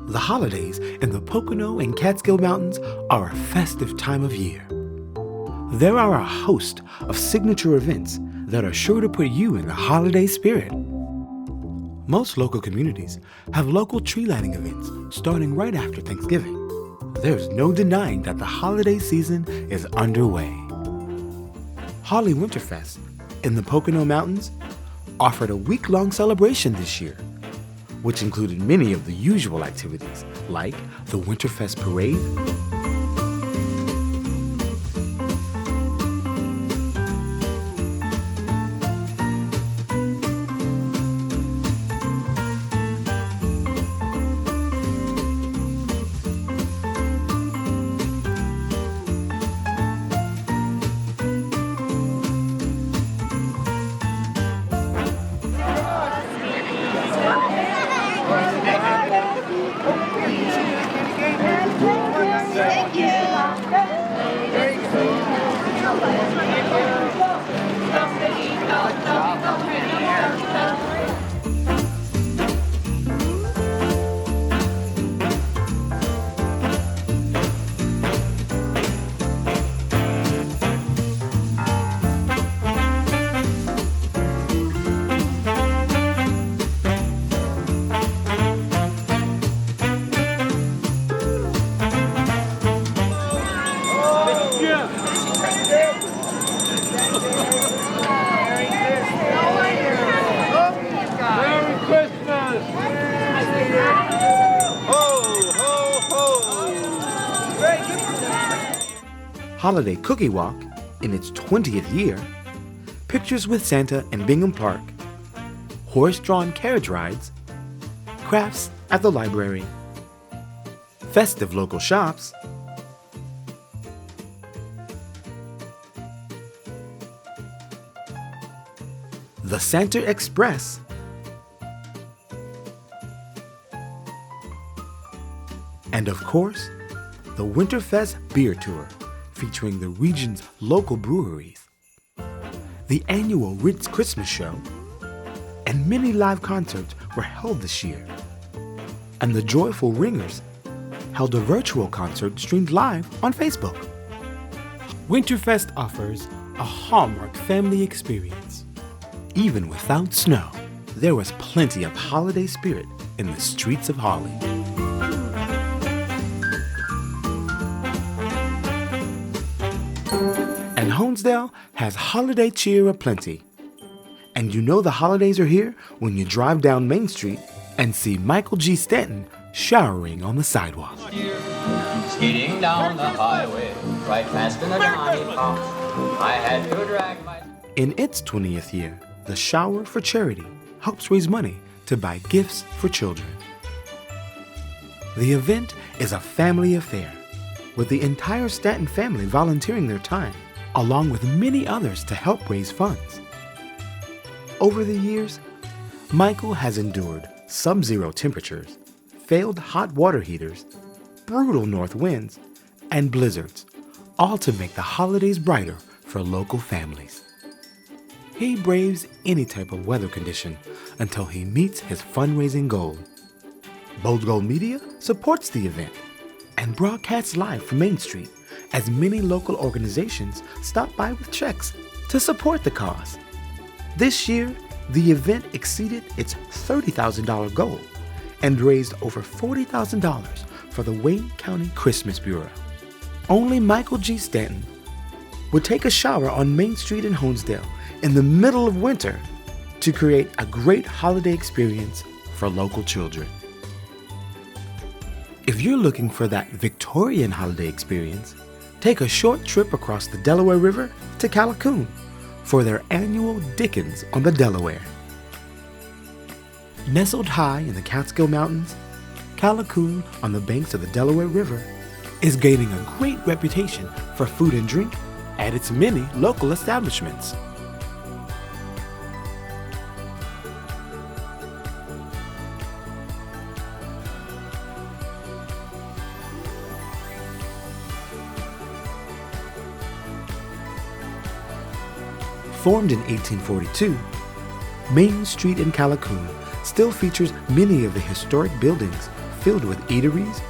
The holidays in the Pocono and Catskill Mountains are a festive time of year. There are a host of signature events that are sure to put you in the holiday spirit. Most local communities have local tree lighting events starting right after Thanksgiving. There's no denying that the holiday season is underway. Hawley Winterfest in the Pocono Mountains offered a week-long celebration this year, which included many of the usual activities like the Winterfest Parade, Holiday Cookie Walk in its 20th year, Pictures with Santa in Bingham Park, horse-drawn carriage rides, crafts at the library, festive local shops, the Santa Express, and of course, the Winterfest Beer Tour, featuring the region's local breweries, the annual Ritz Christmas Show, and many live concerts were held this year. And the Joyful Ringers held a virtual concert streamed live on Facebook. Winterfest offers a hallmark family experience. Even without snow, there was plenty of holiday spirit in the streets of Hawley. And Honesdale has holiday cheer aplenty. And you know the holidays are here when you drive down Main Street and see Michael G. Stanton showering on the sidewalk. Skating down the highway, right past in the Johnny Pops. I had to drag my... In its 20th year, the Shower for Charity helps raise money to buy gifts for children. The event is a family affair, with the entire Stanton family volunteering their time, along with many others to help raise funds. Over the years, Michael has endured sub-zero temperatures, failed hot water heaters, brutal north winds, and blizzards, all to make the holidays brighter for local families. He braves any type of weather condition until he meets his fundraising goal. Bold Gold Media supports the event and broadcasts live from Main Street as many local organizations stop by with checks to support the cause. This year, the event exceeded its $30,000 goal and raised over $40,000 for the Wayne County Christmas Bureau. Only Michael G. Stanton would take a shower on Main Street in Honesdale in the middle of winter to create a great holiday experience for local children. If you're looking for that Victorian holiday experience, take a short trip across the Delaware River to Callicoon for their annual Dickens on the Delaware. Nestled high in the Catskill Mountains, Callicoon on the banks of the Delaware River is gaining a great reputation for food and drink at its many local establishments. Formed in 1842, Main Street in Callicoon still features many of the historic buildings filled with eateries,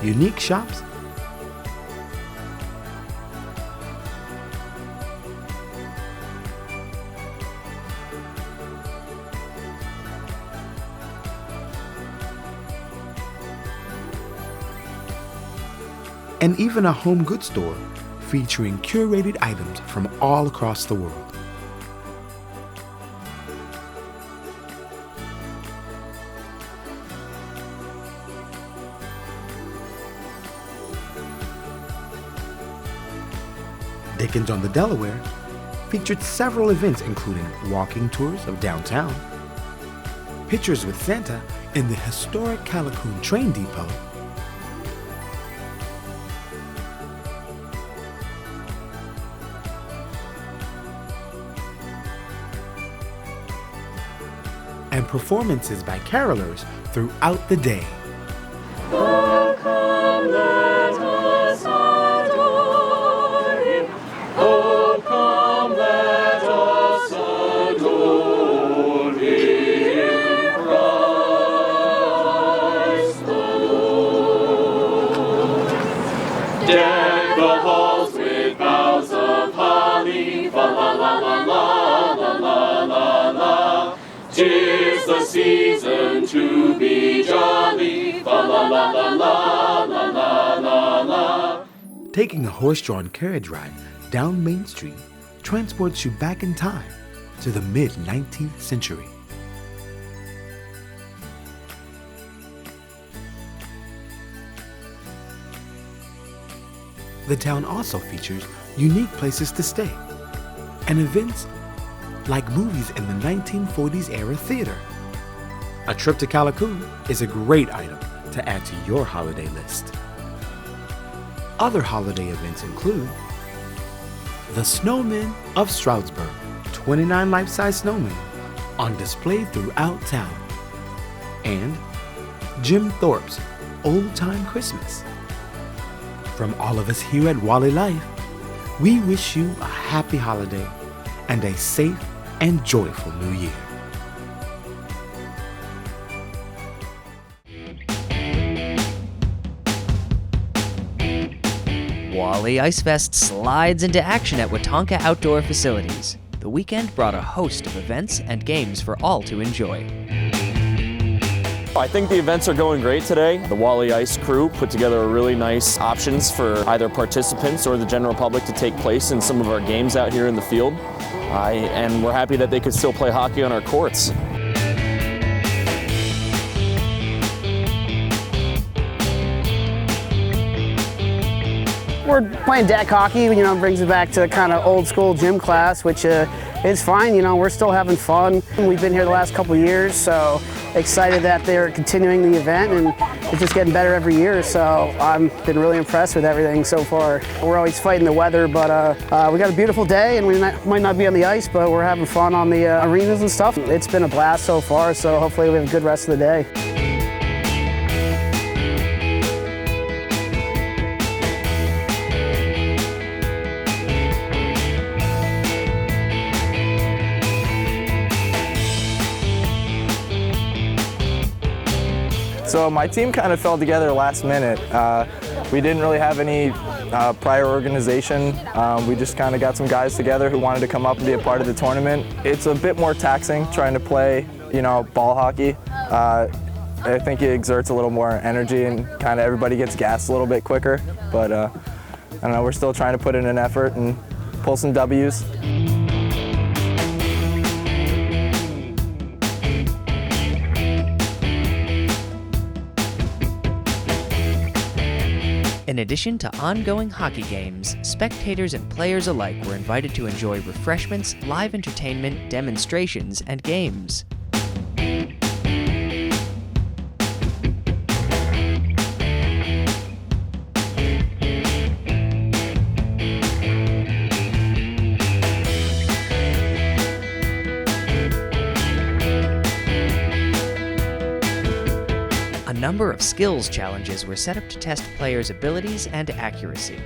unique shops, and even a home goods store featuring curated items from all across the world. Dickens on the Delaware featured several events including walking tours of downtown, pictures with Santa in the historic Callicoon train depot, and performances by carolers throughout the day. Oh, come, let us adore him. Oh, come, let us adore him, Christ the Lord. Deck the halls with boughs of holly, fa la la la la la la la la. 'Tis the season to be jolly, fa la la la la la la la la. Taking a horse-drawn carriage ride down Main Street transports you back in time to the mid-19th century. The town also features unique places to stay and events like movies in the 1940s era theater. A trip to Callicoon is a great item to add to your holiday list. Other holiday events include the Snowmen of Stroudsburg, 29 life-size snowmen on display throughout town, and Jim Thorpe's Old Time Christmas. From all of us here at Wally Life, we wish you a happy holiday and a safe and joyful new year. Wally Ice Fest slides into action at Watonka Outdoor Facilities. The weekend brought a host of events and games for all to enjoy. I think the events are going great today. The Wally Ice crew put together a really nice options for either participants or the general public to take place in some of our games out here in the field. And we're happy that they could still play hockey on our courts. We're playing deck hockey, brings it back to kind of old school gym class, which is fine. We're still having fun. We've been here the last couple years, so excited that they're continuing the event, and it's just getting better every year. So I've been really impressed with everything so far. We're always fighting the weather, but we got a beautiful day, and we might not be on the ice, but we're having fun on the arenas and stuff. It's been a blast so far, so hopefully we have a good rest of the day. So my team kind of fell together last minute. We didn't really have any prior organization. We just kind of got some guys together who wanted to come up and be a part of the tournament. It's a bit more taxing trying to play, ball hockey. I think it exerts a little more energy and kind of everybody gets gassed a little bit quicker. But I don't know, we're still trying to put in an effort and pull some W's. In addition to ongoing hockey games, spectators and players alike were invited to enjoy refreshments, live entertainment, demonstrations, and games. A number of skills challenges were set up to test players' abilities and accuracy.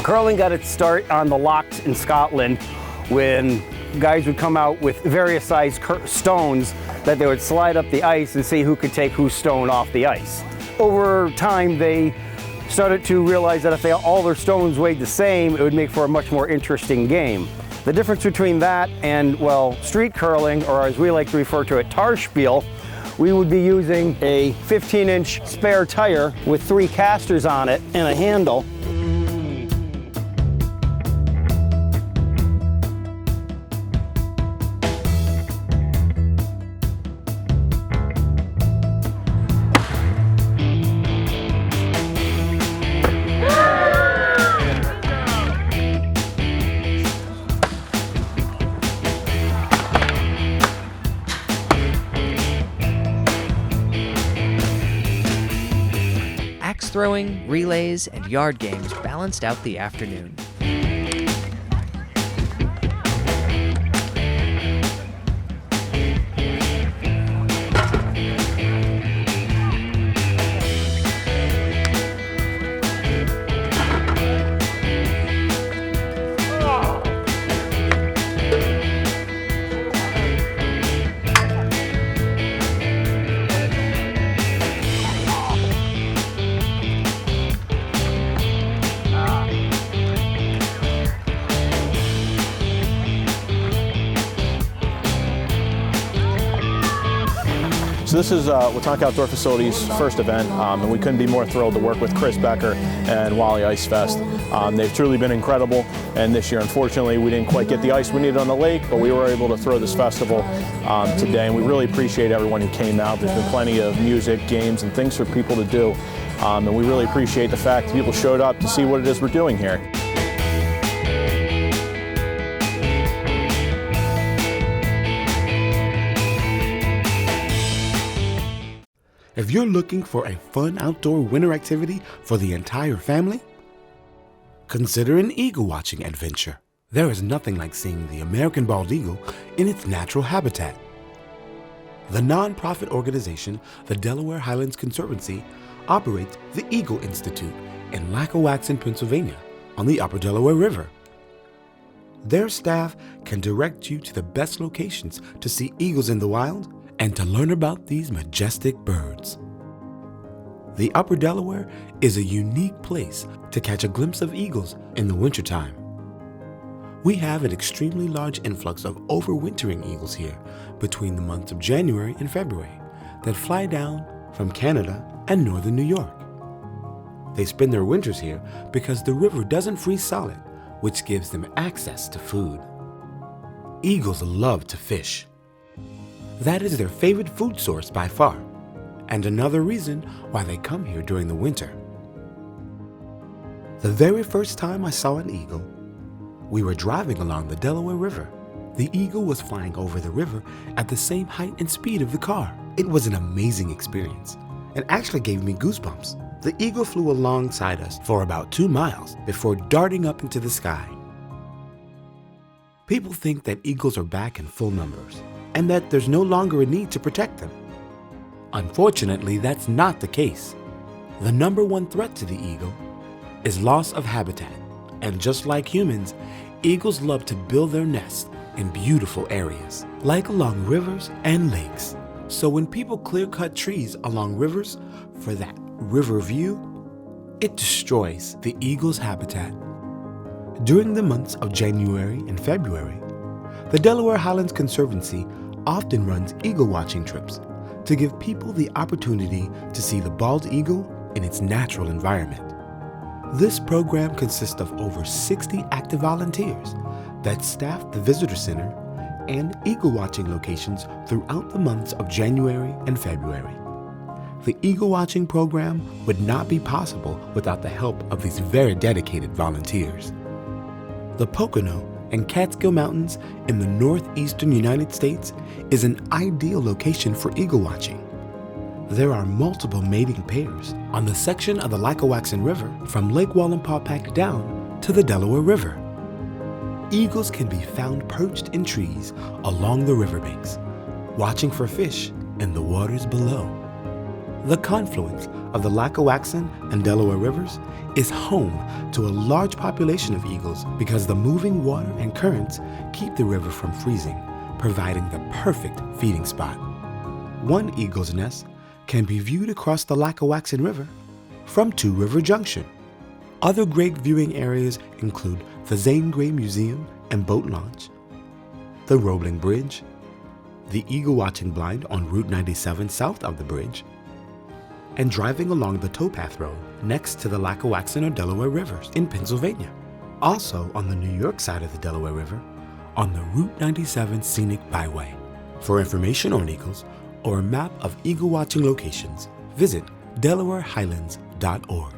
Curling got its start on the locks in Scotland when guys would come out with various sized stones that they would slide up the ice and see who could take whose stone off the ice. Over time, they started to realize that if all their stones weighed the same, it would make for a much more interesting game. The difference between that and, well, street curling, or as we like to refer to it, tar spiel, we would be using a 15-inch spare tire with 3 casters on it and a handle. Throwing, relays, and yard games balanced out the afternoon. So this is Watonka Outdoor Facilities' first event, and we couldn't be more thrilled to work with Chris Becker and Wally Ice Fest. They've truly been incredible, and this year, unfortunately, we didn't quite get the ice we needed on the lake, but we were able to throw this festival today, and we really appreciate everyone who came out. There's been plenty of music, games, and things for people to do, and we really appreciate the fact that people showed up to see what it is we're doing here. If you're looking for a fun outdoor winter activity for the entire family, consider an eagle watching adventure. There is nothing like seeing the American bald eagle in its natural habitat. The nonprofit organization, the Delaware Highlands Conservancy, operates the Eagle Institute in Lackawaxen, Pennsylvania, on the Upper Delaware River. Their staff can direct you to the best locations to see eagles in the wild and to learn about these majestic birds. The Upper Delaware is a unique place to catch a glimpse of eagles in the wintertime. We have an extremely large influx of overwintering eagles here between the months of January and February that fly down from Canada and northern New York. They spend their winters here because the river doesn't freeze solid, which gives them access to food. Eagles love to fish. That is their favorite food source by far, and another reason why they come here during the winter. The very first time I saw an eagle, we were driving along the Delaware River. The eagle was flying over the river at the same height and speed of the car. It was an amazing experience and actually gave me goosebumps. The eagle flew alongside us for about 2 miles before darting up into the sky. People think that eagles are back in full numbers and that there's no longer a need to protect them. Unfortunately, that's not the case. The number one threat to the eagle is loss of habitat, and just like humans, eagles love to build their nests in beautiful areas, like along rivers and lakes. So when people clear-cut trees along rivers for that river view, it destroys the eagle's habitat. During the months of January and February, the Delaware Highlands Conservancy often runs eagle watching trips to give people the opportunity to see the bald eagle in its natural environment. This program consists of over 60 active volunteers that staff the visitor center and eagle watching locations throughout the months of January and February. The eagle watching program would not be possible without the help of these very dedicated volunteers. The Pocono and Catskill Mountains in the northeastern United States is an ideal location for eagle watching. There are multiple mating pairs on the section of the Lackawaxen River from Lake Wallenpaupack down to the Delaware River. Eagles can be found perched in trees along the riverbanks, watching for fish in the waters below. The confluence of the Lackawaxen and Delaware rivers is home to a large population of eagles because the moving water and currents keep the river from freezing, providing the perfect feeding spot. One eagle's nest can be viewed across the Lackawaxen River from Two River Junction. Other great viewing areas include the Zane Grey Museum and Boat Launch, the Roebling Bridge, the Eagle Watching Blind on Route 97 south of the bridge, and driving along the towpath road next to the Lackawaxen or Delaware rivers in Pennsylvania. Also on the New York side of the Delaware River, on the Route 97 Scenic Byway. For information on eagles or a map of eagle watching locations, visit delawarehighlands.org.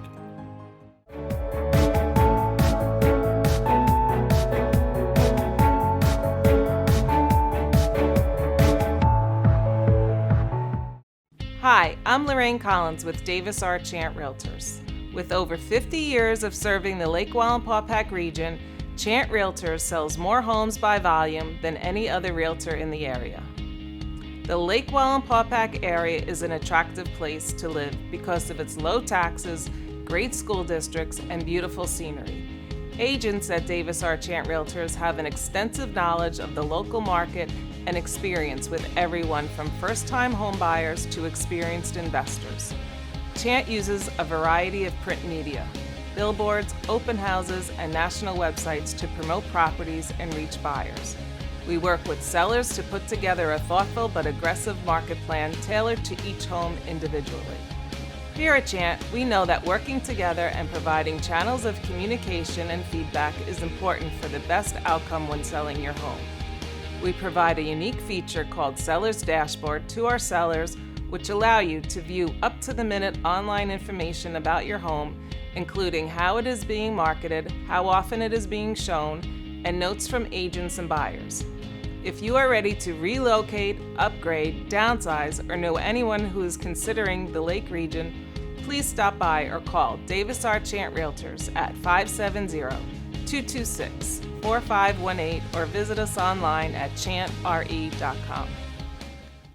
Hi, I'm Lorraine Collins with Davis R. Chant Realtors. With over 50 years of serving the Lake Wallen-Paupack region, Chant Realtors sells more homes by volume than any other realtor in the area. The Lake Wallen-Paupack area is an attractive place to live because of its low taxes, great school districts, and beautiful scenery. Agents at Davis R. Chant Realtors have an extensive knowledge of the local market and experience with everyone from first-time homebuyers to experienced investors. Chant uses a variety of print media, billboards, open houses, and national websites to promote properties and reach buyers. We work with sellers to put together a thoughtful but aggressive market plan tailored to each home individually. Here at Chant, we know that working together and providing channels of communication and feedback is important for the best outcome when selling your home. We provide a unique feature called Seller's Dashboard to our sellers, which allow you to view up-to-the-minute online information about your home, including how it is being marketed, how often it is being shown, and notes from agents and buyers. If you are ready to relocate, upgrade, downsize, or know anyone who is considering the Lake region, please stop by or call Davis R. Chant Realtors at 570-226-4518 or visit us online at chantre.com.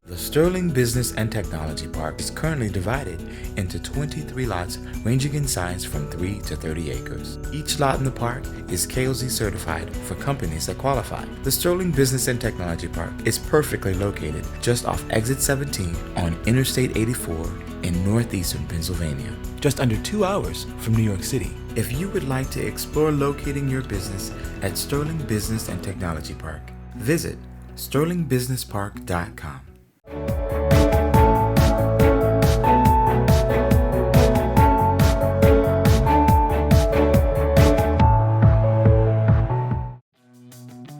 The Sterling Business and Technology Park is currently divided into 23 lots ranging in size from 3 to 30 acres. Each lot in the park is KOZ certified for companies that qualify. The Sterling Business and Technology Park is perfectly located just off Exit 17 on Interstate 84 in northeastern Pennsylvania, just under 2 hours from New York City. If you would like to explore locating your business at Sterling Business and Technology Park, visit sterlingbusinesspark.com.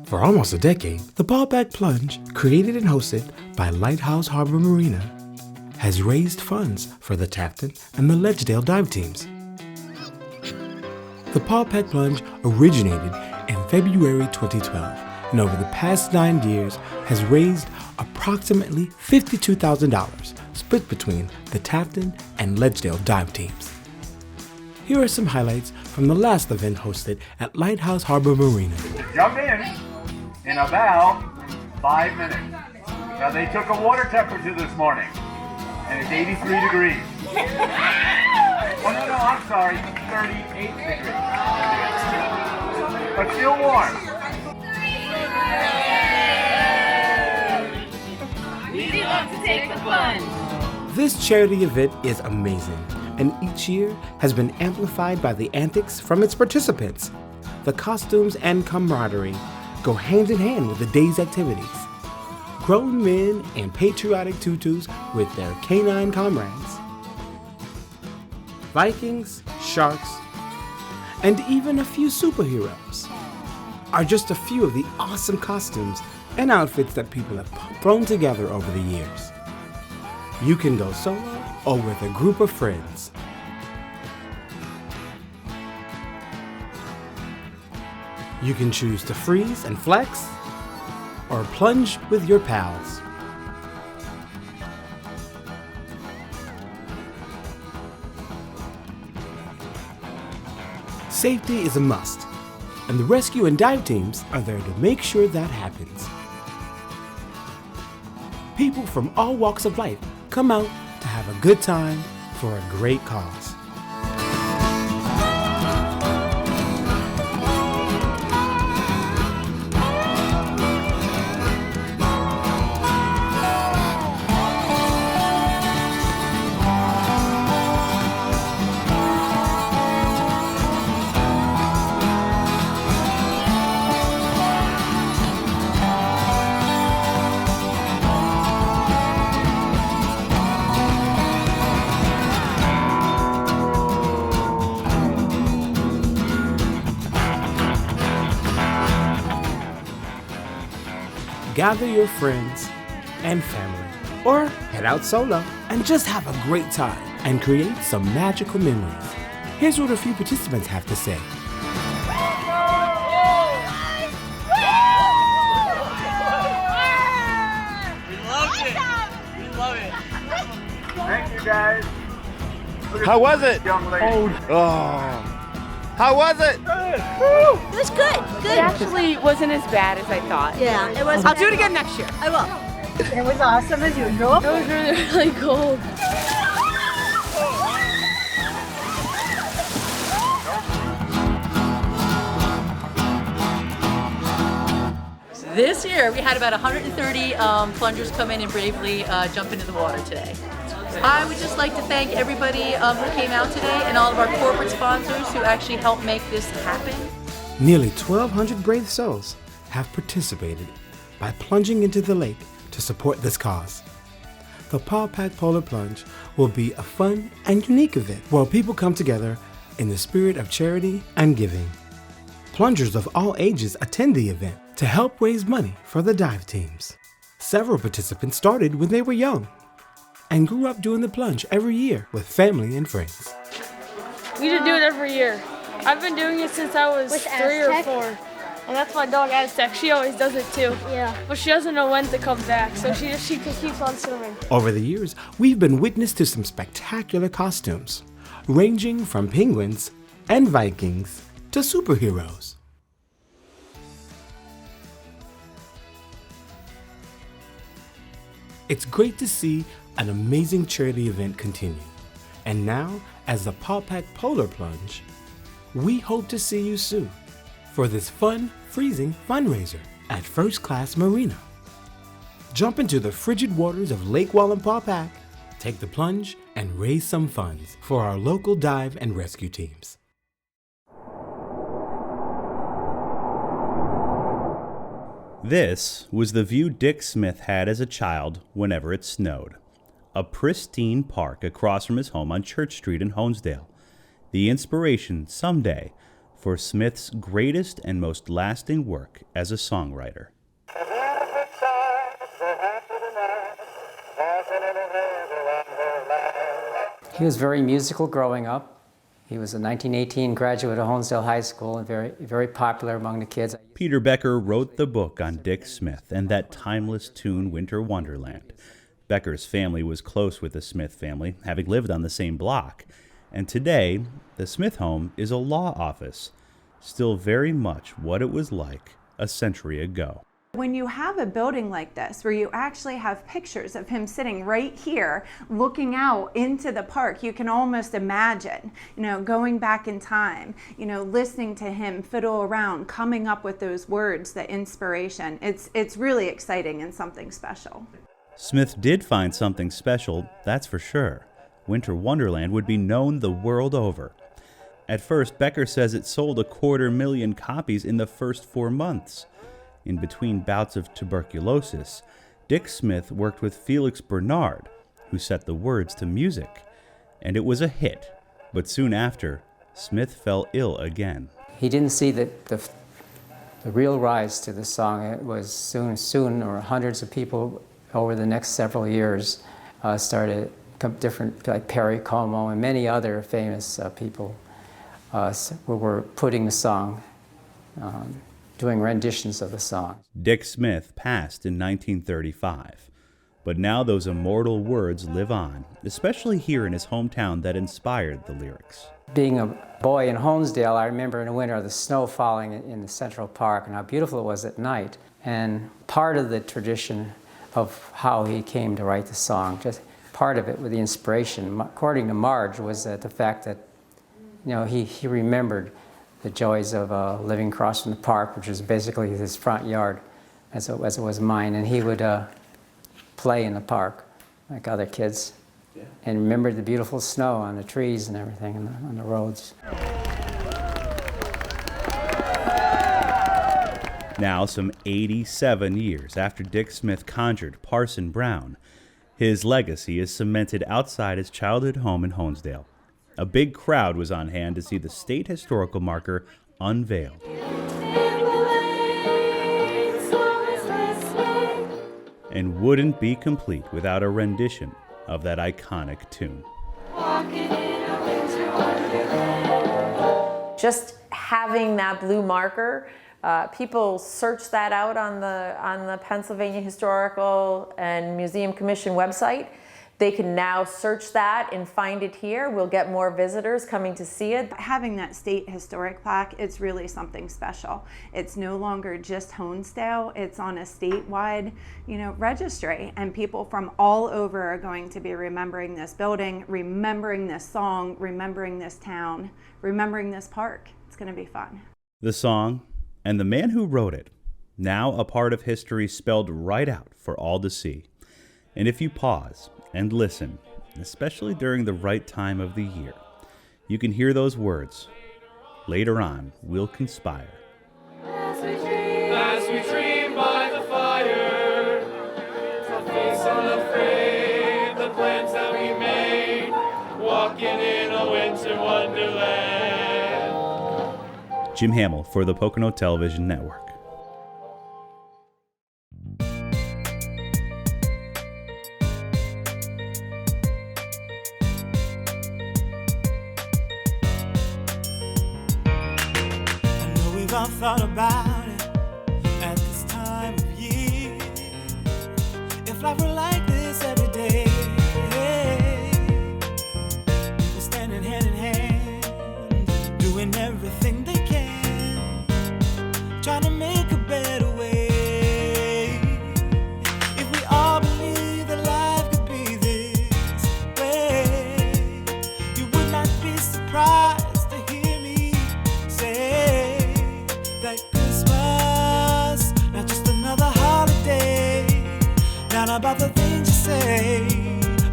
For almost a decade, the Paupack Plunge, created and hosted by Lighthouse Harbor Marina, has raised funds for the Tapton and the Ledgedale dive teams. The Paupack Plunge originated in February 2012 and over the past 9 years has raised approximately $52,000 split between the Tapton and Ledgedale dive teams. Here are some highlights from the last event hosted at Lighthouse Harbor Marina. Jump in about 5 minutes. Now they took a water temperature this morning and it's 83 degrees. Oh no, I'm sorry, 38 degrees. But still warm. We love to take the plunge. This charity event is amazing, and each year has been amplified by the antics from its participants. The costumes and camaraderie go hand in hand with the day's activities. Grown men in patriotic tutus with their canine comrades, Vikings, sharks, and even a few superheroes are just a few of the awesome costumes and outfits that people have thrown together over the years. You can go solo or with a group of friends. You can choose to freeze and flex or plunge with your pals. Safety is a must, and the rescue and dive teams are there to make sure that happens. People from all walks of life come out to have a good time, for a great cause. Gather your friends and family, or head out solo and just have a great time and create some magical memories. Here's what a few participants have to say. We loved it. We love it. Thank you, guys. How was it? Young lady. Oh. How was it? It was good. Good. It actually wasn't as bad as I thought. Yeah, it was. I'll do it again next year. I will. It was awesome as usual. It was really, really cold. This year, we had about 130 plungers come in and bravely jump into the water today. I would just like to thank everybody who came out today and all of our corporate sponsors who actually helped make this happen. Nearly 1,200 brave souls have participated by plunging into the lake to support this cause. The Paupack Polar Plunge will be a fun and unique event where people come together in the spirit of charity and giving. Plungers of all ages attend the event to help raise money for the dive teams. Several participants started when they were young and grew up doing the plunge every year with family and friends. We should do it every year. I've been doing it since I was 3 or 4. And that's my dog Aztec. She always does it too. Yeah. But she doesn't know when to come back, so she keeps on swimming. Over the years, we've been witness to some spectacular costumes, ranging from penguins and Vikings to superheroes. It's great to see an amazing charity event continue. And now, as the Paupack Polar Plunge, we hope to see you soon for this fun, freezing fundraiser at First Class Marina. Jump into the frigid waters of Lake Wallenpaupack, take the plunge, and raise some funds for our local dive and rescue teams. This was the view Dick Smith had as a child whenever it snowed. A pristine park across from his home on Church Street in Honesdale. The inspiration someday for Smith's greatest and most lasting work as a songwriter. He was very musical growing up. He was a 1918 graduate of Honesdale High School and very popular among the kids. Peter Becker wrote the book on Dick Smith and that timeless tune, Winter Wonderland. Becker's family was close with the Smith family, having lived on the same block. And today, the Smith home is a law office, still very much what it was like a century ago. When you have a building like this, where you actually have pictures of him sitting right here, looking out into the park, you can almost imagine, going back in time, listening to him fiddle around, coming up with those words, the inspiration. It's really exciting and something special. Smith did find something special, that's for sure. Winter Wonderland would be known the world over. At first, Becker says it sold 250,000 copies in the first 4 months. In between bouts of tuberculosis, Dick Smith worked with Felix Bernard, who set the words to music. And it was a hit, but soon after, Smith fell ill again. He didn't see the real rise to the song. It was soon, or hundreds of people over the next several years started different, like Perry Como and many other famous people were putting the song, doing renditions of the song. Dick Smith passed in 1935, but now those immortal words live on, especially here in his hometown that inspired the lyrics. Being a boy in Honesdale, I remember in the winter the snow falling in the Central Park and how beautiful it was at night. And part of the tradition of how he came to write the song, just part of it with the inspiration, according to Marge, was the fact that, you know, he remembered the joys of living across from the park, which was basically his front yard, as it was mine, and he would play in the park like other kids, and remembered the beautiful snow on the trees and everything on the roads. Now, some 87 years after Dick Smith conjured Parson Brown, his legacy is cemented outside his childhood home in Honesdale. A big crowd was on hand to see the state historical marker unveiled. And wouldn't be complete without a rendition of that iconic tune. Just having that blue marker, people search that out on the Pennsylvania Historical and Museum Commission website. They can now search that and find it here. We'll get more visitors coming to see it. Having that state historic plaque, it's really something special. It's no longer just Honesdale, it's on a statewide, registry, and people from all over are going to be remembering this building, remembering this song, remembering this town, remembering this park. It's going to be fun. The song and the man who wrote it, now a part of history spelled right out for all to see. And if you pause and listen, especially during the right time of the year, you can hear those words. Later on, we'll conspire. As we dream by the fire, to face unafraid the plans that we made, walking in a winter wonderland. Jim Hamill for the Pocono Television Network. I've thought about it at this time of year. If life were like this every day, people standing hand in hand, doing everything they can, trying to make a better way. If we all believe that life could be this way, you would not be surprised to hear me say that Christmas, not just another holiday, not about the things you say,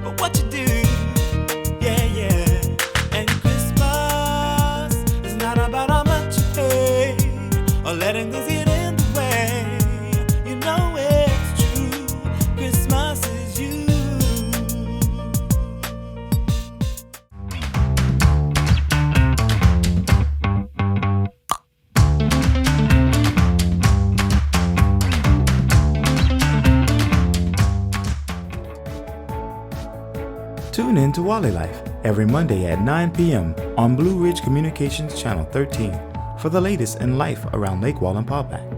but what you do, yeah. And Christmas is not about how much you pay, or letting things get in the way. You know it's true, Christmas is you. Tune in to Wally Life every Monday at 9 p.m. on Blue Ridge Communications Channel 13 for the latest in life around Lake Wall and Paupack.